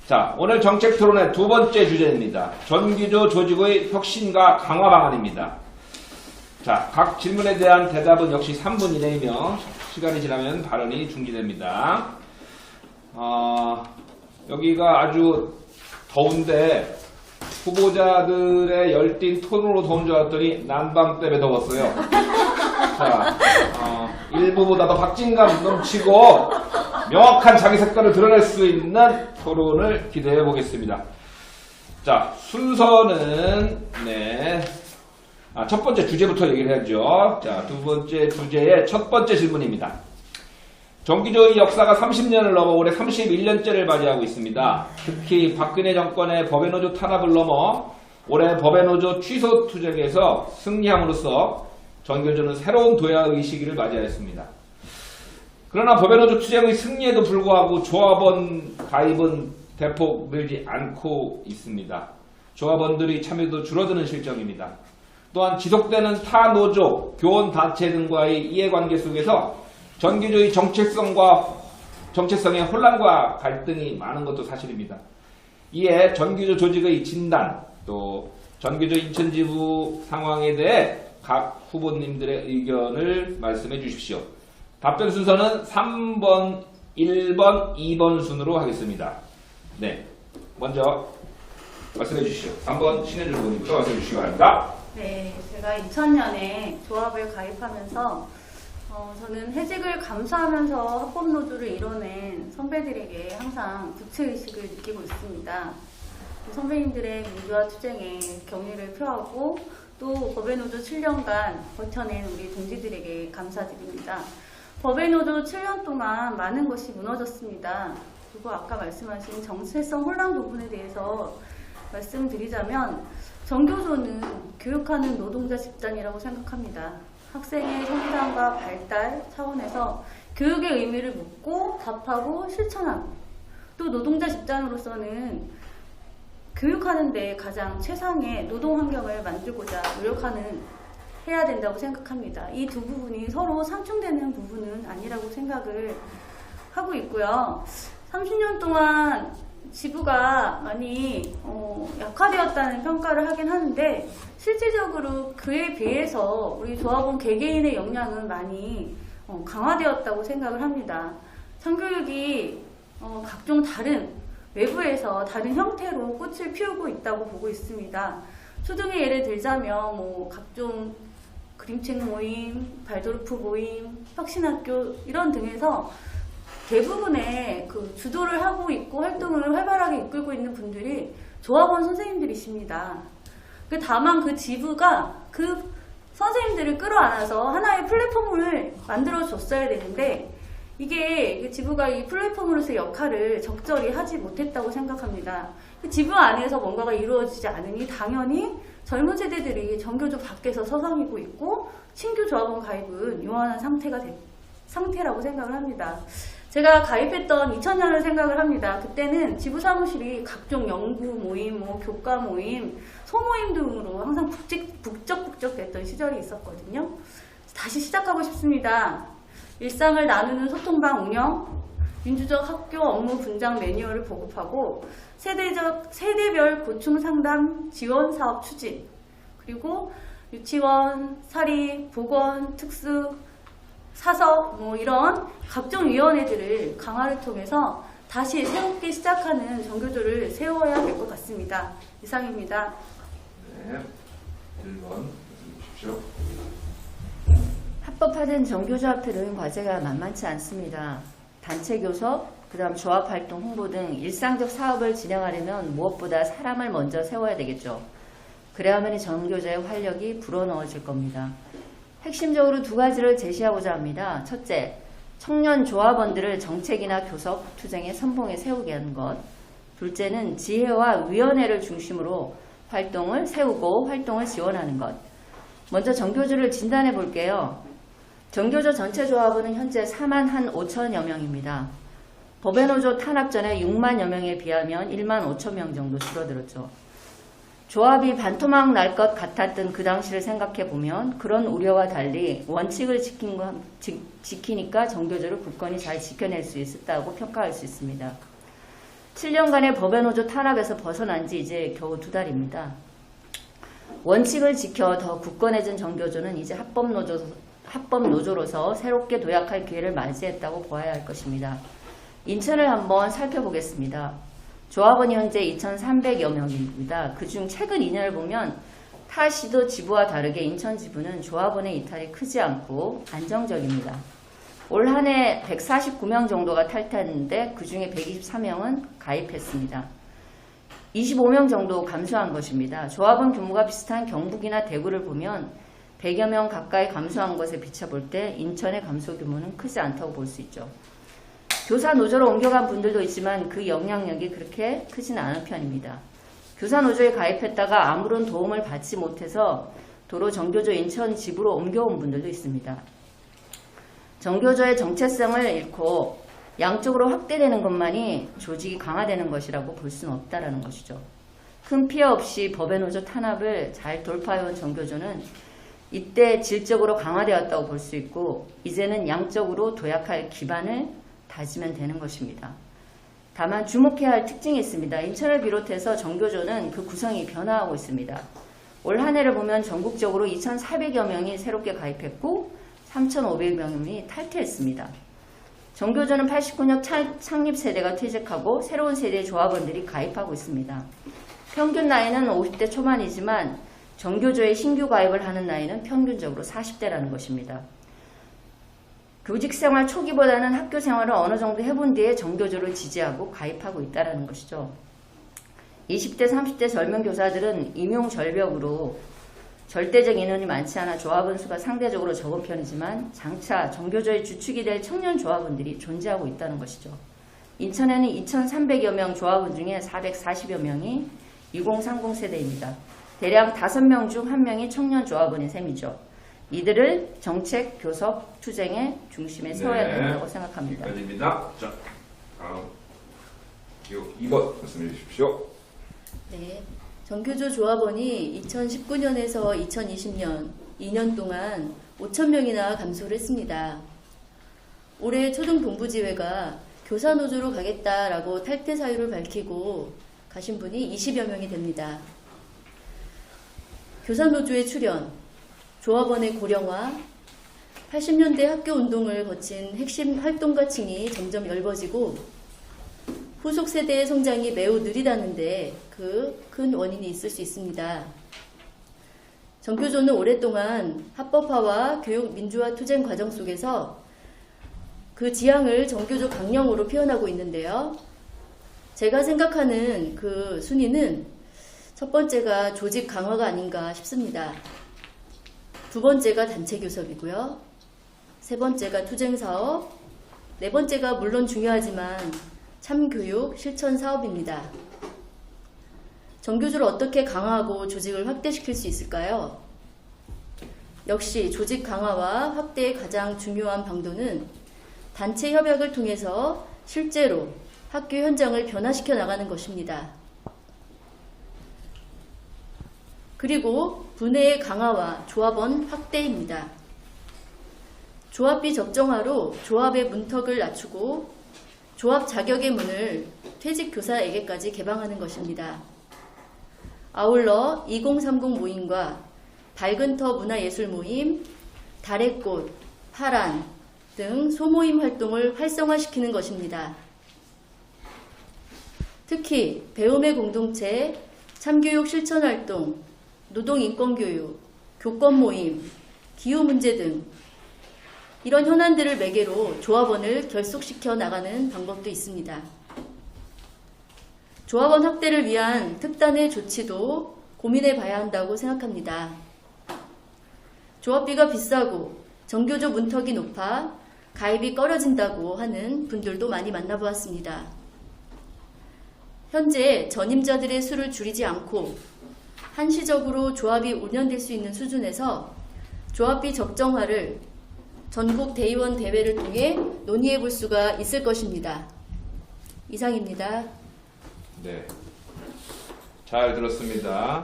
자, 오늘 정책 토론의 두 번째 주제입니다. 전기조 조직의 혁신과 강화 방안입니다. 자, 각 질문에 대한 대답은 역시 3분 이내이며 시간이 지나면 발언이 중지됩니다. 여기가 아주 더운데 후보자들의 열띤 토론으로 더운 줄 알았더니 난방 때문에 더웠어요. 자, 일부보다 더 박진감 넘치고 명확한 자기 색깔을 드러낼 수 있는 토론을 기대해 보겠습니다. 자, 순서는 첫 번째 주제부터 얘기를 해야죠. 자, 두 번째 주제의 첫 번째 질문입니다. 전기조의 역사가 30년을 넘어 올해 31년째를 맞이하고 있습니다. 특히 박근혜 정권의 법외노조 탄압을 넘어 올해 법외노조 취소 투쟁에서 승리함으로써 전기조는 새로운 도약의 시기를 맞이하였습니다. 그러나 법외노조 투쟁의 승리에도 불구하고 조합원 가입은 대폭 늘지 않고 있습니다. 조합원들의 참여도 줄어드는 실정입니다. 또한 지속되는 타 노조, 교원단체 등과의 이해관계 속에서 전기조의 정체성의 혼란과 갈등이 많은 것도 사실입니다. 이에 전기조 조직의 진단, 또 전기조 인천지부 상황에 대해 각 후보님들의 의견을 말씀해 주십시오. 답변 순서는 3번, 1번, 2번 순으로 하겠습니다. 네, 먼저 말씀해 주시죠. 3번 신혜준 후보님부터 말씀해 주시기 바랍니다. 네, 제가 2000년에 조합을 가입하면서 저는 해직을 감수하면서 합법노조를 이뤄낸 선배들에게 항상 부채의식을 느끼고 있습니다. 선배님들의 민주화 투쟁에 격려를 표하고 또 법외노조 7년간 버텨낸 우리 동지들에게 감사드립니다. 법외노조 7년 동안 많은 것이 무너졌습니다. 그리고 아까 말씀하신 정체성 혼란 부분에 대해서 말씀드리자면 전교조는 교육하는 노동자 집단이라고 생각합니다. 학생의 성장과 발달 차원에서 교육의 의미를 묻고 답하고 실천하고 또 노동자 집단으로서는 교육하는 데 가장 최상의 노동 환경을 만들고자 해야 된다고 생각합니다. 이 두 부분이 서로 상충되는 부분은 아니라고 생각을 하고 있고요. 30년 동안 지부가 많이 약화되었다는 평가를 하긴 하는데 실질적으로 그에 비해서 우리 조합원 개개인의 역량은 많이 강화되었다고 생각을 합니다. 성교육이 각종 다른 외부에서 다른 형태로 꽃을 피우고 있다고 보고 있습니다. 초등의 예를 들자면 각종 그림책 모임, 발도르프 모임, 혁신학교 이런 등에서 대부분의 그 주도를 하고 있고 활동을 활발하게 이끌고 있는 분들이 조합원 선생님들이십니다. 다만 그 지부가 그 선생님들을 끌어안아서 하나의 플랫폼을 만들어 줬어야 되는데 이게 지부가 이 플랫폼으로서의 역할을 적절히 하지 못했다고 생각합니다. 그 지부 안에서 뭔가가 이루어지지 않으니 당연히 젊은 세대들이 전교조 밖에서 서성이고 있고 신규 조합원 가입은 요원한 상태라고 생각을 합니다. 제가 가입했던 2000년을 생각을 합니다. 그때는 지부 사무실이 각종 연구 모임, 교과 모임, 소모임 등으로 항상 북적북적 됐던 시절이 있었거든요. 다시 시작하고 싶습니다. 일상을 나누는 소통방 운영, 민주적 학교 업무 분장 매뉴얼을 보급하고 세대별 고충 상담 지원 사업 추진, 그리고 유치원, 사립, 보건, 특수, 사석 이런 각종 위원회들을 강화를 통해서 다시 새롭게 시작하는 전교조를 세워야 될 것 같습니다. 이상입니다. 네, 1번 주십시오. 합법화된 전교조합들은 과제가 만만치 않습니다. 단체 교섭, 그다음 조합활동 홍보 등 일상적 사업을 진행하려면 무엇보다 사람을 먼저 세워야 되겠죠. 그래야만 이 전교조의 활력이 불어넣어질 겁니다. 핵심적으로 두 가지를 제시하고자 합니다. 첫째, 청년 조합원들을 정책이나 교섭, 투쟁의 선봉에 세우게 하는 것. 둘째는 지혜와 위원회를 중심으로 활동을 세우고 활동을 지원하는 것. 먼저 전교조를 진단해 볼게요. 전교조 전체 조합원은 현재 4만 한 5천여 명입니다. 법외노조 탄압 전에 6만여 명에 비하면 1만 5천 명 정도 줄어들었죠. 조합이 반토막 날 것 같았던 그 당시를 생각해보면 그런 우려와 달리 원칙을 지키니까 전교조를 굳건히 잘 지켜낼 수 있었다고 평가할 수 있습니다. 7년간의 법외노조 탄압에서 벗어난 지 이제 겨우 2달입니다. 원칙을 지켜 더 굳건해진 정교조는 이제 합법노조로서 새롭게 도약할 기회를 맞이했다고 보아야 할 것입니다. 인천을 한번 살펴보겠습니다. 조합원이 현재 2,300여 명입니다. 그중 최근 2년을 보면 타 시도 지부와 다르게 인천 지부는 조합원의 이탈이 크지 않고 안정적입니다. 올 한 해 149명 정도가 탈퇴했는데 그 중에 124명은 가입했습니다. 25명 정도 감소한 것입니다. 조합원 규모가 비슷한 경북이나 대구를 보면 100여 명 가까이 감소한 것에 비춰볼 때 인천의 감소 규모는 크지 않다고 볼 수 있죠. 교사 노조로 옮겨간 분들도 있지만 그 영향력이 그렇게 크지는 않은 편입니다. 교사 노조에 가입했다가 아무런 도움을 받지 못해서 도로 정교조 인천 지부로 옮겨온 분들도 있습니다. 정교조의 정체성을 잃고 양쪽으로 확대되는 것만이 조직이 강화되는 것이라고 볼 수는 없다라는 것이죠. 큰 피해 없이 법외노조 탄압을 잘 돌파해온 정교조는 이때 질적으로 강화되었다고 볼 수 있고 이제는 양적으로 도약할 기반을 다지면 되는 것입니다. 다만 주목해야 할 특징이 있습니다. 인천을 비롯해서 정교조는 그 구성이 변화하고 있습니다. 올 한 해를 보면 전국적으로 2,400여 명이 새롭게 가입했고 3,500명이 탈퇴했습니다. 정교조는 89년 창립 세대가 퇴직하고 새로운 세대의 조합원들이 가입하고 있습니다. 평균 나이는 50대 초반이지만 정교조에 신규 가입을 하는 나이는 평균적으로 40대라는 것입니다. 교직생활 초기보다는 학교 생활을 어느 정도 해본 뒤에 정교조를 지지하고 가입하고 있다는 것이죠. 20대, 30대 젊은 교사들은 임용절벽으로 절대적 인원이 많지 않아 조합원 수가 상대적으로 적은 편이지만 장차 정교조의 주축이 될 청년 조합원들이 존재하고 있다는 것이죠. 인천에는 2,300여 명 조합원 중에 440여 명이 2030 세대입니다. 대략 5명 중 1명이 청년 조합원인 셈이죠. 이들을 정책, 교섭, 투쟁의 중심에 세워야 된다고 생각합니다. 여기까지입니다. 자, 다음 2번 말씀해 주십시오. 네, 정교조 조합원이 2019년에서 2020년 2년 동안 5,000명이나 감소를 했습니다. 올해 초등본부지회가 교사노조로 가겠다라고 탈퇴 사유를 밝히고 가신 분이 20여 명이 됩니다. 교사노조의 출현, 조합원의 고령화, 80년대 학교운동을 거친 핵심 활동가층이 점점 엷어지고 후속 세대의 성장이 매우 느리다는데 그 큰 원인이 있을 수 있습니다. 정교조는 오랫동안 합법화와 교육 민주화 투쟁 과정 속에서 그 지향을 정교조 강령으로 표현하고 있는데요. 제가 생각하는 그 순위는 첫 번째가 조직 강화가 아닌가 싶습니다. 두 번째가 단체 교섭이고요. 세 번째가 투쟁 사업, 네 번째가 물론 중요하지만 참교육 실천 사업입니다. 정교조를 어떻게 강화하고 조직을 확대시킬 수 있을까요? 역시 조직 강화와 확대의 가장 중요한 방도는 단체 협약을 통해서 실제로 학교 현장을 변화시켜 나가는 것입니다. 그리고 분해의 강화와 조합원 확대입니다. 조합비 적정화로 조합의 문턱을 낮추고 조합 자격의 문을 퇴직 교사에게까지 개방하는 것입니다. 아울러 2030 모임과 밝은 터 문화예술 모임, 달의 꽃, 파란 등 소모임 활동을 활성화시키는 것입니다. 특히 배움의 공동체, 참교육 실천 활동, 노동인권교육, 교권 모임, 기후 문제 등 이런 현안들을 매개로 조합원을 결속시켜 나가는 방법도 있습니다. 조합원 확대를 위한 특단의 조치도 고민해 봐야 한다고 생각합니다. 조합비가 비싸고 정교조 문턱이 높아 가입이 꺼려진다고 하는 분들도 많이 만나보았습니다. 현재 전임자들의 수를 줄이지 않고 한시적으로 조합이 운영될 수 있는 수준에서 조합비 적정화를 전국 대의원 대회를 통해 논의해 볼 수가 있을 것입니다. 이상입니다. 네, 잘 들었습니다.